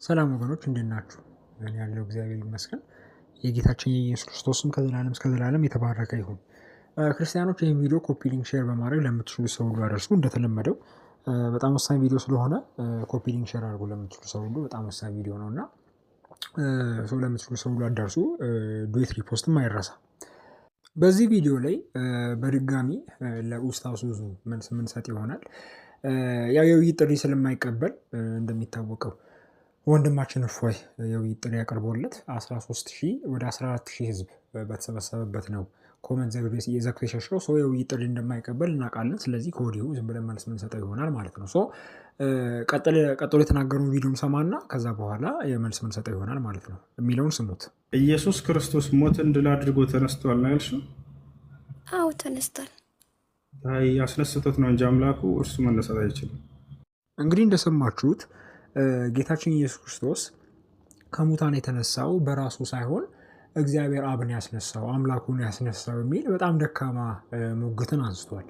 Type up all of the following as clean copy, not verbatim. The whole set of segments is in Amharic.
ሰላም ወገኖች እንዴት ናችሁ? እኔ ያለው እግዚአብሔር ይመስገን። የጌታችን የኢየሱስ ክርስቶስም ከዘላለም እስከ ዘላለም የተባረከ ይሁን። ክርስቲያኖች ይህን ቪዲዮ ኮፒ ሊንክ ሼር በማድረግ ለምትችሉ ሰው ሁሉ አደርሱ። እንደተለመደው በጣም ወሳኝ ቪዲዮ ስለሆነ ኮፒ ሊንክ ሼር አድርጉ ለምትችሉ ሰው ሁሉ። በጣም ወሳኝ ቪዲዮ ነው እና ሰው ለምትችሉ ሰው ሁሉ አዳርሱ። ዱዌት ሪፖስትም አይረሳ። በዚህ ቪዲዮ ላይ በድጋሚ ለኡስታዝ ዙዙ መልስ የምንሰጥ ይሆናል። ያው የውይይት ጥሪ ስለማይቀበል እንደሚታወቀው ወንድማችን እፎይ የውይይት ጥሪ ያቀርቦለት 13,000 ወደ 14,000 ህዝብ በተሰበሰበበት ነው ኮመንት ዘግቶ የሸሸው። ሰው የውይይት ጥሪ እንደማይቀበል እናውቃለን። ስለዚህ ከወዲሁ ዝም ብለን መልስ የምንሰጠው ይሆናል ማለት ነው። ቀጥሎ የተናገረውን ቪዲዮም ሰማና ከዛ በኋላ የመልስ የምንሰጠው ይሆናል ማለት ነው። የሚለውን ስሙት። ኢየሱስ ክርስቶስ ሞትን ድል አድርጎ ተነስቷል ነው ያልሽው? አዎ ተነስቷል። ያስነስቶት ነው እንጂ አምላኩ እርሱ መነሳት አይችልም። እንግዲህ እንደሰማችሁት ጌታችን ኢየሱስ ክርስቶስ ከሙታን የተነሳው በራሱ ሳይሆን እግዚአብሔር አብን ያስነሳው አምላኩን ያስነሳው የሚል በጣም ደካማ ሙግትን አንስቷል።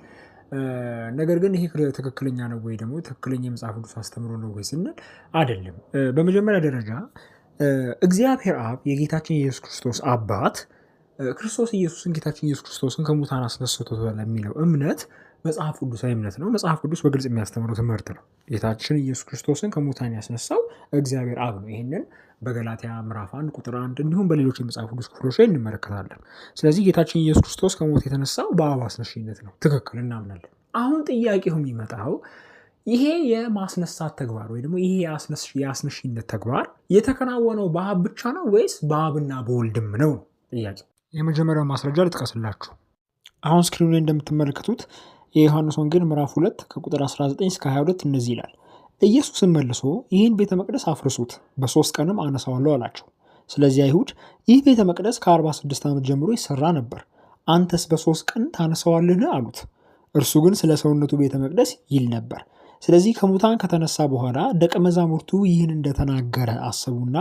ነገር ግን ይሄ ትክክለኛ ነው ወይ ደግሞ ትክክለኛ የመጽሐፍ ቅዱስ አስተምሮ ነው ወይ ስንል አይደለም። በመጀመሪያ ደረጃ እግዚአብሔር አብ የጌታችን የኢየሱስ ክርስቶስ አባት ክርስቶስ ኢየሱስን ጌታችን ኢየሱስ ክርስቶስን ከሙታን አስነስቶታል የሚለው እምነት መጽሐፍ ቅዱሳዊ እምነት ነው። መጽሐፍ ቅዱስ በግልጽ የሚያስተምረው ትምህርት ነው። ጌታችን ኢየሱስ ክርስቶስን ከሙታን ያስነሳው እግዚአብሔር አብ ነው። ይህንን በገላትያ ምዕራፍ 1 ቁጥር 1 እንዲሁም በሌሎች የመጽሐፍ ቅዱስ ክፍሎች ላይ እንመለከታለን። ስለዚህ ጌታችን ኢየሱስ ክርስቶስ ከሞት የተነሳው በአብ አስነሽነት ነው። ትክክል፣ እናምናለን። አሁን ጥያቄው የሚመጣው ይሄ የማስነሳት ተግባር ወይ ደግሞ ይሄ የአስነሽነት ተግባር የተከናወነው በአብ ብቻ ነው ወይስ በአብና በወልድም ነው? ጥያቄ። የመጀመሪያው ማስረጃ ልጥቀስላችሁ። አሁን ስክሪኑ ላይ እንደምትመለከቱት የዮሐንስ ወንጌል ምዕራፍ 2 ከቁጥር 19 እስከ 22 እንደዚህ ይላል። ኢየሱስም መልሶ ይህን ቤተ መቅደስ አፍርሱት፣ በ3 ቀንም አነሳዋለሁ አላቸው። ስለዚህ አይሁድ ይህ ቤተ መቅደስ ከ46 ዓመት ጀምሮ ይሰራ ነበር፣ አንተስ በ3 ቀን ታነሳዋልህ አሉት። እርሱ ግን ስለ ሰውነቱ ቤተ መቅደስ ይል ነበር። ስለዚህ ከሙታን ከተነሳ በኋላ ደቀ መዛሙርቱ ይህን እንደተናገረ አሰቡና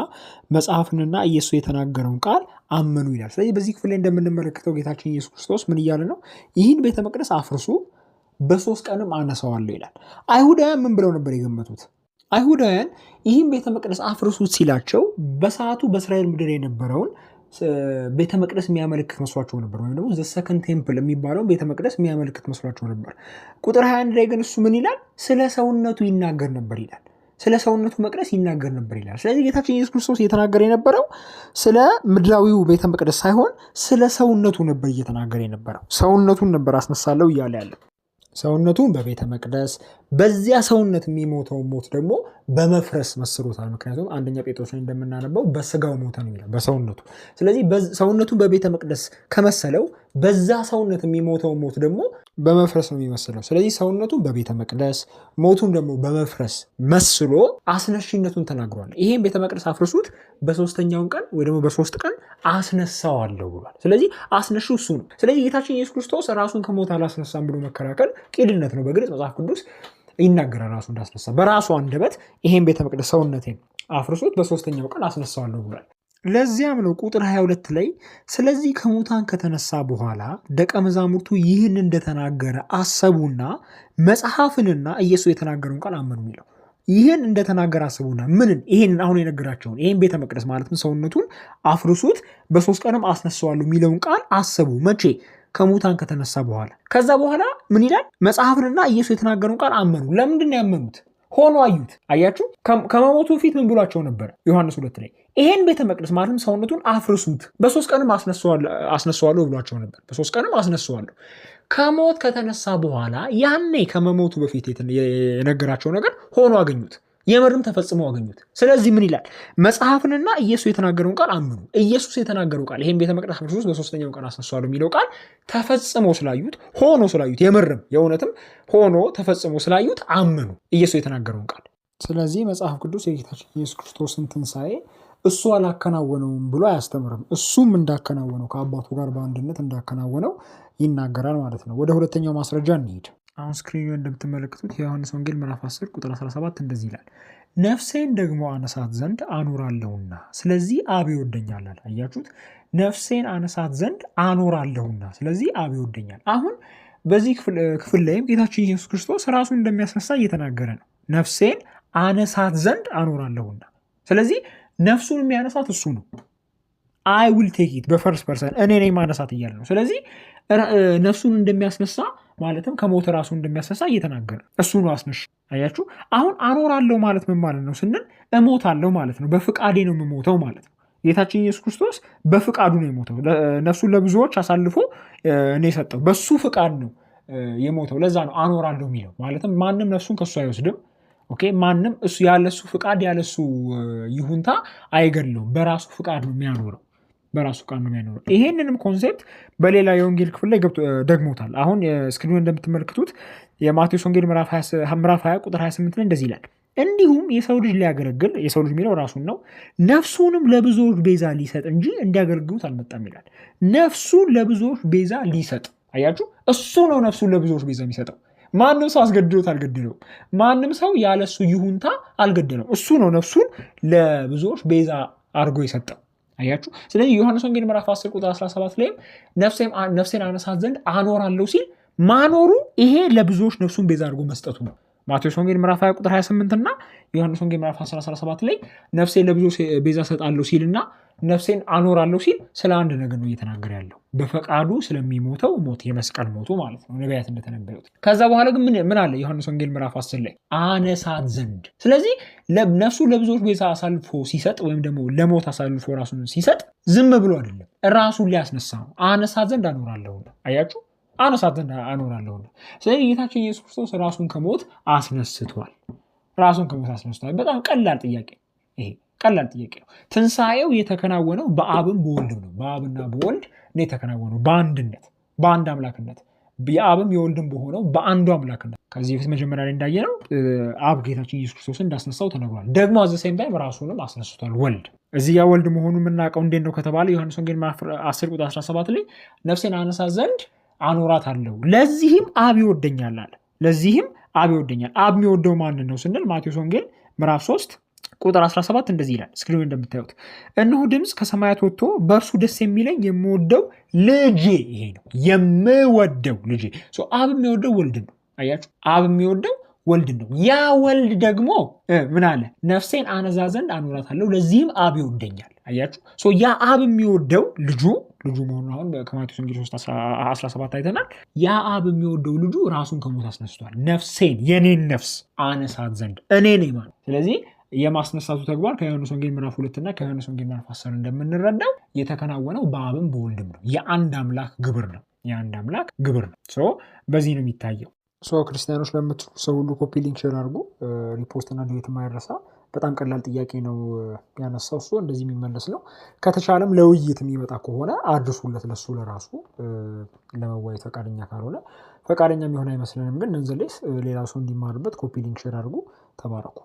መጽሐፍንና ኢየሱስ የተናገረውን ቃል አመኑ ይላል። ስለዚህ በዚህ ክፍል ላይ እንደምንመለከተው ጌታችን ኢየሱስ ክርስቶስ ምን እያለ ነው? ይህን ቤተ መቅደስ አፍርሱ፣ በ3 ቀንም አነሳዋለሁ ይላል። አይሁዳውያን ምን ብለው ነበር የገመቱት? አይሁዳውያን ይህን ቤተ መቅደስ አፍርሱት ሲላቸው በሰዓቱ በእስራኤል ምድር የነበረውን ቤተ መቅደስ የሚያመለክት መስሏቸው ነበር። ወይም ደግሞ ዘሰከንድ ቴምፕል የሚባለውን ቤተ መቅደስ የሚያመለክት መስሏቸው ነበር። ቁጥር 21 ላይ ግን እሱ ምን ይላል? ስለ ሰውነቱ ይናገር ነበር ይላል። ስለ ሰውነቱ መቅደስ ይናገር ነበር ይላል። ስለዚህ ጌታችን ኢየሱስ ክርስቶስ እየተናገረ የነበረው ስለ ምድራዊው ቤተ መቅደስ ሳይሆን ስለ ሰውነቱ ነበር እየተናገረ የነበረው። ሰውነቱን ነበር አስነሳለሁ እያለ ያለ። ሰውነቱን በቤተ መቅደስ፣ በዚያ ሰውነት የሚሞተው ሞት ደግሞ በመፍረስ መስሎታል። ምክንያቱም አንደኛ ጴጥሮስ ላይ እንደምናነበው በስጋው ሞተ ነው ይላል፣ በሰውነቱ። ስለዚህ ሰውነቱን በቤተ መቅደስ ከመሰለው በዛ ሰውነት የሚሞተው ሞት ደግሞ በመፍረስ ነው የሚመስለው። ስለዚህ ሰውነቱን በቤተ መቅደስ ሞቱን ደግሞ በመፍረስ መስሎ አስነሽነቱን ተናግሯል። ይሄን ቤተ መቅደስ አፍርሱት፣ በ3ኛው ቀን ወይ ደግሞ በ3 ቀን አስነሳዋለሁ ብሏል። ስለዚህ አስነሹ እሱ ነው። ስለዚህ ጌታችን ኢየሱስ ክርስቶስ ራሱን ከሞት አላስነሳም ብሎ መከራከል ቂልነት ነው። በግልጽ መጽሐፍ ቅዱስ ይናገራል ራሱ እንዳስነሳ በራሱ አንደበት ይሄን ቤተ መቅደስ ሰውነቴን አፍርሱት፣ በ3ኛው ቀን አስነሳዋለሁ ብሏል። ለዚያም ነው ቁጥር 22 ላይ ስለዚህ ከሙታን ከተነሳ በኋላ ደቀ መዛሙርቱ ይህን እንደተናገረ አሰቡና መጽሐፍንና ኢየሱስ የተናገረውን ቃል አመኑ የሚለው። ይህን እንደተናገረ አሰቡና ምንን? ይህንን አሁን የነገራቸውን ይህን ቤተ መቅደስ ማለትም ሰውነቱን አፍርሱት፣ በ3 ቀንም አስነሳዋለሁ የሚለውን ቃል አሰቡ። መቼ? ከሙታን ከተነሳ በኋላ። ከዛ በኋላ ምን ይላል? መጽሐፍንና ኢየሱስ የተናገረውን ቃል አመኑ። ለምንድን ነው ያመኑት? ሆኖ አዩት። አያችሁ፣ ከመሞቱ በፊት ምን ብሏቸው ነበር? ዮሐንስ 2 ላይ ይሄን ቤተ መቅደስ ማለትም ሰውነቱን አፍርሱት፣ በ3 ቀንም አስነሳዋለሁ ብሏቸው ነበር። በ3 ቀንም አስነሳዋለሁ። ከሞት ከተነሳ በኋላ ያኔ ከመሞቱ በፊት የነገራቸው ነገር ሆኖ አገኙት፣ የምርም ተፈጽሞ አገኙት። ስለዚህ ምን ይላል? መጽሐፍንና ኢየሱስ የተናገረውን ቃል አምኑ። ኢየሱስ የተናገረው ቃል ይሄን ቤተ መቅደስ አፍርሱት፣ በ3ኛው ቀን አስነሳዋለሁ የሚለው ቃል ተፈጽሞ ስላዩት፣ ሆኖ ስላዩት፣ የምርም የእውነትም ሆኖ ተፈጽሞ ስላዩት አመኑ ኢየሱስ የተናገረውን ቃል። ስለዚህ መጽሐፍ ቅዱስ የጌታችን ኢየሱስ ክርስቶስን ትንሣኤ እሱ አላከናወነውም ብሎ አያስተምርም። እሱም እንዳከናወነው ከአባቱ ጋር በአንድነት እንዳከናወነው ይናገራል ማለት ነው። ወደ ሁለተኛው ማስረጃ እንሂድ። አሁን ስክሪኑ እንደምትመለከቱት የዮሐንስ ወንጌል ምዕራፍ 10 ቁጥር 17 እንደዚህ ይላል፣ ነፍሴን ደግሞ አነሳት ዘንድ አኖራለሁና ስለዚህ አብ ይወደኛል አለ። አያችሁት? ነፍሴን አነሳት ዘንድ አኖራለሁና ስለዚህ አብ ይወደኛል። አሁን በዚህ ክፍል ላይም ጌታችን ኢየሱስ ክርስቶስ ራሱን እንደሚያስነሳ እየተናገረ ነው። ነፍሴን አነሳት ዘንድ አኖራለሁና ስለዚህ ነፍሱን የሚያነሳት እሱ ነው። አይ ዊል ቴክ ኢት በፈርስት ፐርሰን እኔ ነኝ ማነሳት እያለ ነው። ስለዚህ ነፍሱን እንደሚያስነሳ ማለትም ከሞት ራሱን እንደሚያስነሳ እየተናገረ እሱ ነው አስነሽ። አያችሁ አሁን አኖራለሁ ማለት ምን ማለት ነው ስንል እሞታለሁ ማለት ነው። በፍቃዴ ነው የምሞተው ማለት ነው። ጌታችን ኢየሱስ ክርስቶስ በፍቃዱ ነው የሞተው። ነፍሱን ለብዙዎች አሳልፎ እኔ የሰጠው በሱ ፍቃድ ነው የሞተው። ለዛ ነው አኖራለሁ የሚለው። ማለትም ማንም ነፍሱን ከሱ አይወስድም። ኦኬ ማንም እሱ ያለሱ ፍቃድ ያለሱ ይሁንታ አይገድለውም። በራሱ ፍቃድ ነው የሚያኖረው። በራሱ ፍቃድ ነው የሚያኖረው። ይሄንንም ኮንሴፕት በሌላ የወንጌል ክፍል ላይ ደግሞታል። አሁን ስክሪኑ እንደምትመለከቱት የማቴዎስ ወንጌል ምዕራፍ 20 ቁጥር 28 ላይ እንደዚህ ይላል፣ እንዲሁም የሰው ልጅ ሊያገለግል፣ የሰው ልጅ የሚለው ራሱን ነው፣ ነፍሱንም ለብዙዎች ቤዛ ሊሰጥ እንጂ እንዲያገለግሉት አልመጣም ይላል። ነፍሱን ለብዙዎች ቤዛ ሊሰጥ። አያችሁ እሱ ነው ነፍሱን ለብዙዎች ቤዛ የሚሰጠው። ማንም ሰው አስገድሎት አልገደለውም። ማንም ሰው ያለሱ ይሁንታ አልገደለው። እሱ ነው ነፍሱን ለብዙዎች ቤዛ አድርጎ የሰጠው። አያችሁ። ስለዚህ ዮሐንስ ወንጌል ምዕራፍ 10 ቁጥር 17 ላይም ነፍሴን አነሳት ዘንድ አኖራለሁ ሲል ማኖሩ ይሄ ለብዙዎች ነፍሱን ቤዛ አድርጎ መስጠቱ ነው። ማቴዎስ ወንጌል ምዕራፍ 20 ቁጥር 28 እና ዮሐንስ ወንጌል ምዕራፍ 17 ላይ ነፍሴን ለብዙዎች ቤዛ ሰጣለሁ ሲል እና ነፍሴን አኖራለሁ ሲል ስለ አንድ ነገር ነው እየተናገረ ያለው። በፈቃዱ ስለሚሞተው ሞት፣ የመስቀል ሞቱ ማለት ነው፣ ነቢያት እንደተነበዩት። ከዛ በኋላ ግን ምን አለ ዮሐንስ ወንጌል ምዕራፍ 10 ላይ አነሳት ዘንድ። ስለዚህ ነፍሱ ለብዙዎች ቤዛ አሳልፎ ሲሰጥ ወይም ደግሞ ለሞት አሳልፎ ራሱን ሲሰጥ ዝም ብሎ አይደለም፣ ራሱን ሊያስነሳ ነው። አነሳት ዘንድ አኖራለሁ። አያችሁ አነሳት ዘንድ አኖራለሁ። ስለዚህ ጌታችን ኢየሱስ ክርስቶስ ራሱን ከሞት አስነስቷል። ራሱን ከሞት አስነስቷል። በጣም ቀላል ጥያቄ ይሄ ቀላል ጥያቄ ነው። ትንሣኤው የተከናወነው በአብም በወልድም ነው። በአብና በወልድ ነው የተከናወነው፣ በአንድነት በአንድ አምላክነት፣ የአብም የወልድም በሆነው በአንዱ አምላክነት። ከዚህ በፊት መጀመሪያ ላይ እንዳየነው አብ ጌታችን ኢየሱስ ክርስቶስን እንዳስነሳው ተነግሯል። ደግሞ አዘሴም ታይም ራሱንም አስነስቷል ወልድ። እዚህ ያ ወልድ መሆኑ የምናውቀው እንዴት ነው ከተባለ ዮሐንስ ወንጌል 10 ቁጥር 17 ላይ ነፍሴን አነሳት ዘንድ አኖራታለሁ፣ ለዚህም አብ ይወደኛል አለ። ለዚህም አብ ይወደኛል። አብ የሚወደው ማንን ነው ስንል ማቴዎስ ወንጌል ምዕራፍ 3 ቁጥር 17 እንደዚህ ይላል። ስክሪኑ እንደምታዩት እነሆ ድምፅ ከሰማያት ወጥቶ በእርሱ ደስ የሚለኝ የምወደው ልጄ ይሄ ነው፣ የምወደው ልጄ። አብ የሚወደው ወልድ ነው። አያችሁ አብ የሚወደው ወልድ ነው። ያ ወልድ ደግሞ ምን አለ? ነፍሴን አነሳ ዘንድ አኖራታለሁ፣ ለዚህም አብ ይወደኛል። አያችሁ ያ አብ የሚወደው ልጁ መሆኑ አሁን ከማቴዎስ ወንጌል 3:17 አይተናል። ያ አብ የሚወደው ልጁ ራሱን ከሞት አስነስቷል። ነፍሴን የኔን ነፍስ አነሳት ዘንድ እኔ ነኝ ማለት። ስለዚህ የማስነሳቱ ተግባር ከዮሐንስ ወንጌል ምዕራፍ 2 እና ከዮሐንስ ወንጌል ምዕራፍ 10 እንደምንረዳው የተከናወነው በአብም በወልድም ነው። የአንድ አምላክ ግብር ነው። የአንድ አምላክ ግብር ነው። በዚህ ነው የሚታየው። ክርስቲያኖች ለምትሉ ሰው ሁሉ ኮፒ ሊንክ ሼር አድርጉ። ሪፖስት እና ዲሌት የማይረሳ በጣም ቀላል ጥያቄ ነው ያነሳው። እሱ እንደዚህ የሚመለስ ነው። ከተቻለም ለውይይት የሚመጣ ከሆነ አድርሱለት። ለሱ ለራሱ ለመወያየት ፈቃደኛ ካልሆነ ፈቃደኛ የሚሆን አይመስለንም። ግን ነንዘሌስ ሌላ ሰው እንዲማርበት ኮፒ ሊንክ ሼር አድርጉ። ተባረኩ።